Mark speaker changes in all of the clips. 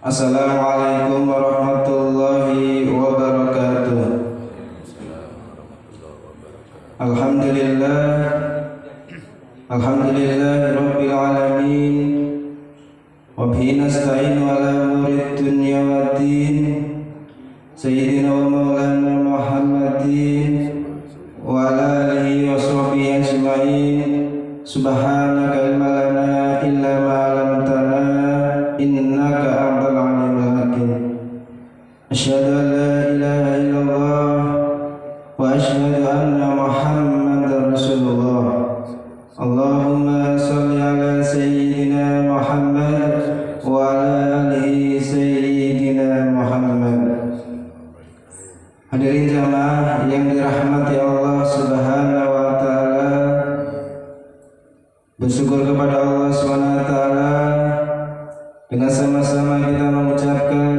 Speaker 1: Assalamualaikum warahmatullahi wabarakatuh. Alhamdulillah, Rabbil alamin. Wa bihi nasta'inu ala umuri dunya waddin. Sayyidina wa maulana Muhammadin wa ala alihi wa sahbihi ajma'in. Subhanaka ilma lana illa ma 'allamtana innaka antal alimul hakim. Asyhadu an la ilaha illallah wa asyhadu anna Muhammadar Rasulullah. Allahumma shalli ala sayyidina Muhammad wa ala alihi sayyidina Muhammad. Hadirin jamaah yang dirahmati Allah Subhanahu wa taala, bersyukur kepada Allah Subhanahu wa taala dengan sama-sama kita mengucapkan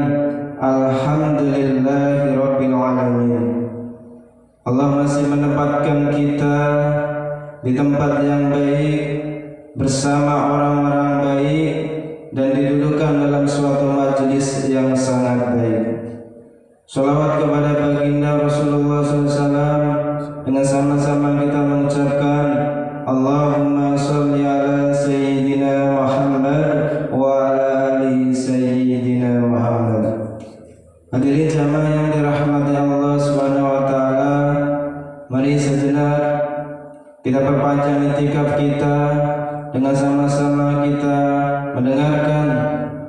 Speaker 1: Alhamdulillahirabbil alamin. Allah masih menempatkan kita di tempat yang baik bersama orang-orang baik dan didudukan dalam suatu majelis yang sangat baik. Sholawat kepada baginda Rasulullah SAW. Dengan sama-sama kita mengucapkan Allahumma sholli ala sayyidina Muhammad wa ala ali sayyidina Muhammad. Hadirin jamaah yang dirahmati Allah Subhanahu wa taala, mari sejenak kita perpanjang itikaf kita dengan sama-sama kita mendengarkan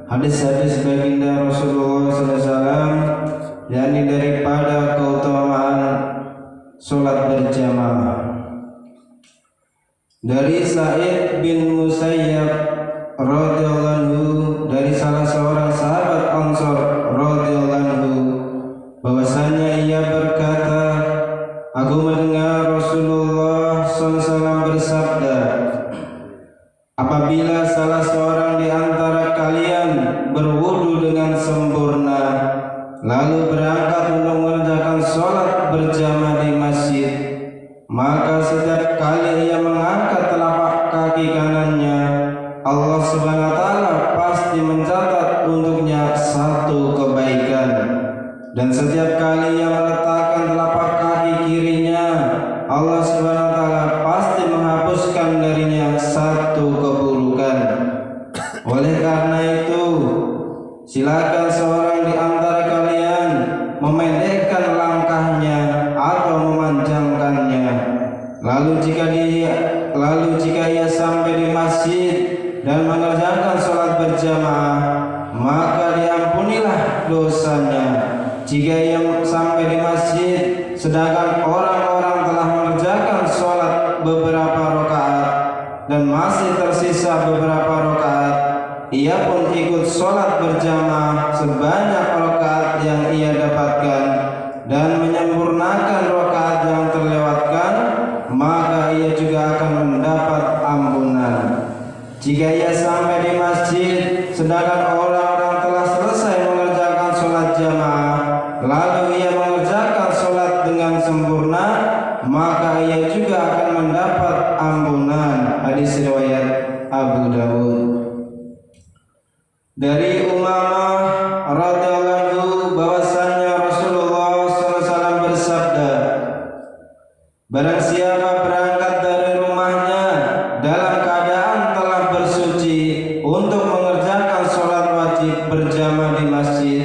Speaker 1: hadis-hadis baginda Rasulullah SAW, yakni daripada keutamaan sholat berjamaah. Dari Sa'id bin Musayyab radhiyallahu anhu, dari salah seorang sahabat Ansor radhiyallahu anhu, bahwasanya ia berkata, aku mendengar Rasulullah SAW bersabda, apabila salah seorang di antara kalian berwudu dengan sempurna lalu berangkat untuk mengerjakan sholat berjamaah di masjid, maka setiap kali ia mengangkat telapak kaki kanannya, Allah Subhanahu wa taala pasti mencatat untuknya satu kebaikan, dan setiap kali ia meletakkan telapak kaki kirinya, Allah Subhanahu wa taala pasti menghapuskan darinya satu keburukan. Oleh karena itu, silakan seorang di antara kalian memendekkan langkahnya atau memanjangkannya. Lalu jika ia sampai di masjid dan mengerjakan sholat berjamaah, maka diampunilah dosanya. Jika ia sampai di masjid sedangkan orang-orang telah mengerjakan sholat beberapa rakaat dan masih tersisa beberapa rakaat, ia pun ikut sholat berjamaah sebanyak rakaat yang ia dapatkan dan menyempurnakan rakaat yang terlewatkan, maka ia juga akan mendapat ampunan. Jika ia sampai di masjid sedangkan orang-orang telah selesai mengerjakan sholat jamaah, lalu ia mengerjakan sholat dengan sempurna, maka ia juga akan mendapat ampunan. Hadis riwayat Abu Dawud. Dari Umamah radhiyallahu anhu bahwasanya Rasulullah SAW bersabda, barang siapa berangkat dari rumahnya dalam keadaan telah bersuci untuk mengerjakan sholat wajib berjamaah di masjid,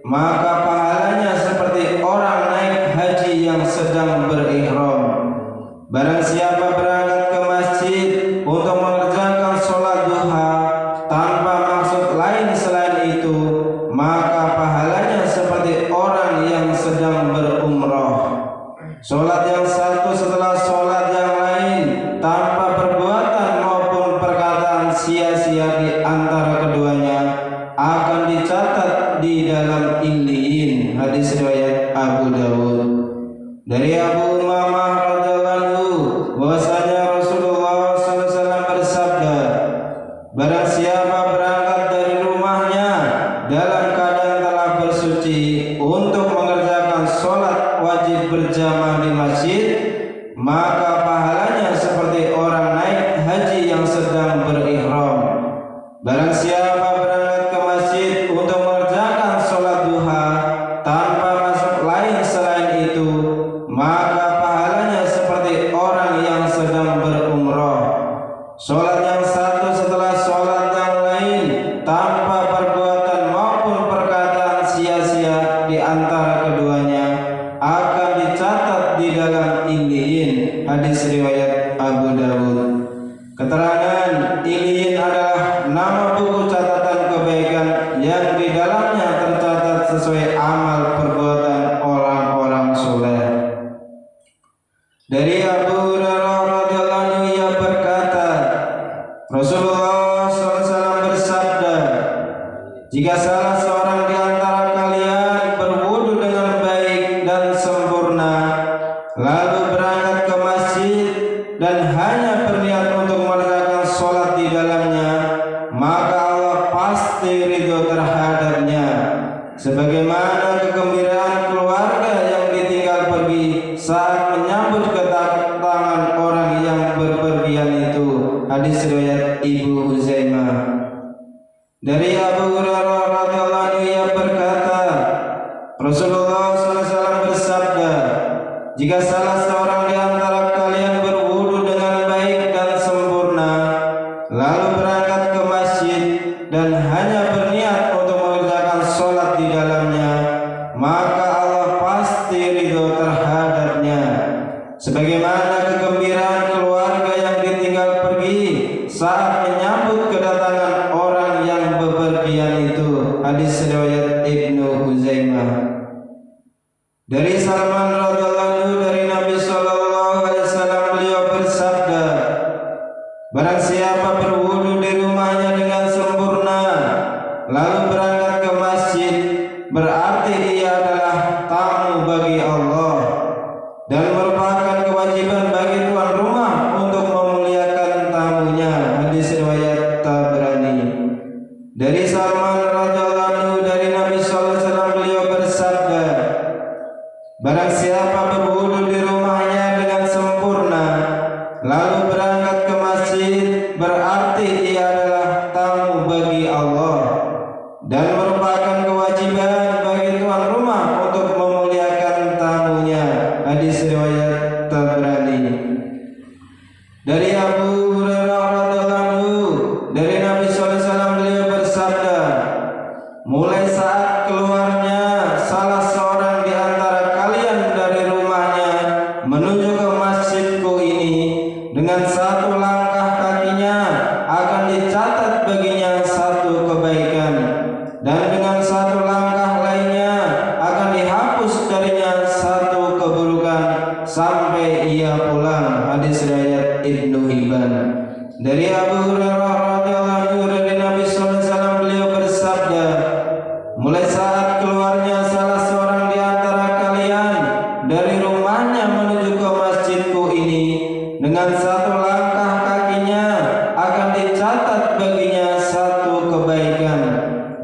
Speaker 1: maka pahalanya seperti orang naik haji yang sedang berihram. Barang siapa berangkat ke masjid untuk mengerjakan sholat duha tanpa maksud lain selain itu, maka pahalanya seperti orang yang sedang berumrah. Sholat yang satu setelah sholat yang lain tanpa perbuatan maupun perkataan sia-sia di antara keduanya akan dicatat di dalam Illiyin. Hadis riwayat Abu Dawud. Dari Abu Umamah radhiyallahu anhu bahwasanya Rasulullah SAW bersabda, barang siapa berangkat dari rumahnya dalam keadaan telah bersuci untuk mengerjakan sholat wajib berjamaah di masjid, maka pahalanya seperti orang naik haji yang sedang berihram. Barang siapa berangkat ke masjid untuk Jika salah seorang di antara kalian berwudu dengan baik dan sempurna, lalu berangkat ke masjid dan hanya berniat untuk mengerjakan sholat di dalamnya, maka Allah pasti ridho terhadapnya. Sebagaimana kegembiraan keluarga yang ditinggal pergi saat menyambut kedatangan orang yang berpergian itu. Hadis riwayat Ibu Huzaimah. Dari Abu Hurairah radhiyallahu anhu ia berkata, Rasulullah SAW bersabda, jika salah seorang di antara kalian berwudu dengan baik dan sempurna, lalu berangkat ke masjid dan hanya berniat untuk mengerjakan sholat di dalamnya, maka Allah pasti ridho terhadapnya. Sebagaimana kegembiraan keluarga yang ditinggal pergi saat menyambut kedatangan orang yang bepergian itu. Hadis riwayat Ibnu Huzaimah. Dari Salman radhiyallahu anhu dari Nabi sallallahu alaihi wasallam beliau bersabda, barang siapa berwudu di rumahnya dengan sempurna lalu berangkat ke masjid, berarti ia adalah tamu bagi Allah dan merupakan kewajiban bagi tuan rumah untuk memuliakan tamunya. Hadis riwayat Tabrani. Dari Salman radhiyallahu anhu dari Nabi sallallahu alaihi wasallam beliau bersabda, barang siapa berwudu di rumahnya dengan sempurna lalu berangkat ke masjid, berarti ia adalah tamu bagi Allah dan merupakan kewajiban bagi tuan rumah untuk memuliakan tamunya. Hadis riwayat Tabrani. Dari Abu Hurairah radhiyallahu anhu dari Nabi sallallahu alaihi wasallam beliau bersabda, mulai saat keluarnya salah seorang di antara kalian dari rumahnya menuju ke masjidku ini, dengan satu langkah kakinya akan dicatat baginya satu kebaikan, dan dengan satu langkah lainnya akan dihapus darinya satu keburukan sampai ia pulang. Hadis riwayat Ibnu Hibban. Dari Abu Hurairah radhiyallahu anhu dari Nabi sallallahu alaihi wasallam beliau bersabda, mulai saat keluarnya salah seorang di antara kalian dari rumahnya menuju ke masjidku ini, dengan satu langkah kakinya akan dicatat baginya satu kebaikan,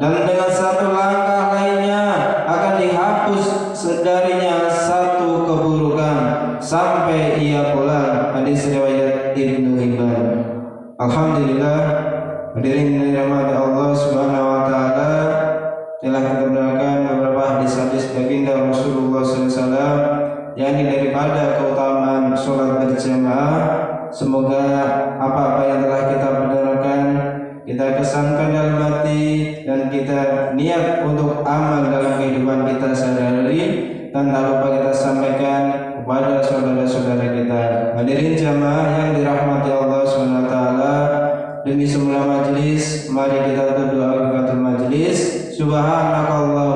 Speaker 1: dan dengan satu langkah lainnya akan dihapus darinya satu keburukan sampai ia pulang. Hadis riwayat Ibnu Hibban. Alhamdulillah, hadirin dirahmati Allah Subhanahu wa taala, telah kita mendengarkan beberapa hadis-hadis baginda Rasulullah SAW, yakni daripada keutamaan sholat berjamaah. Semoga apa-apa yang telah kita dengarkan kita kesankan dalam hati dan kita niat untuk amal dalam kehidupan kita sehari-hari, dan tak lupa kita sampaikan kepada saudara-saudara kita. Hadirin jamaah yang dirahmati Allah SWT, demi semula majlis, mari kita berdoa kifaratul majlis. Subhanallah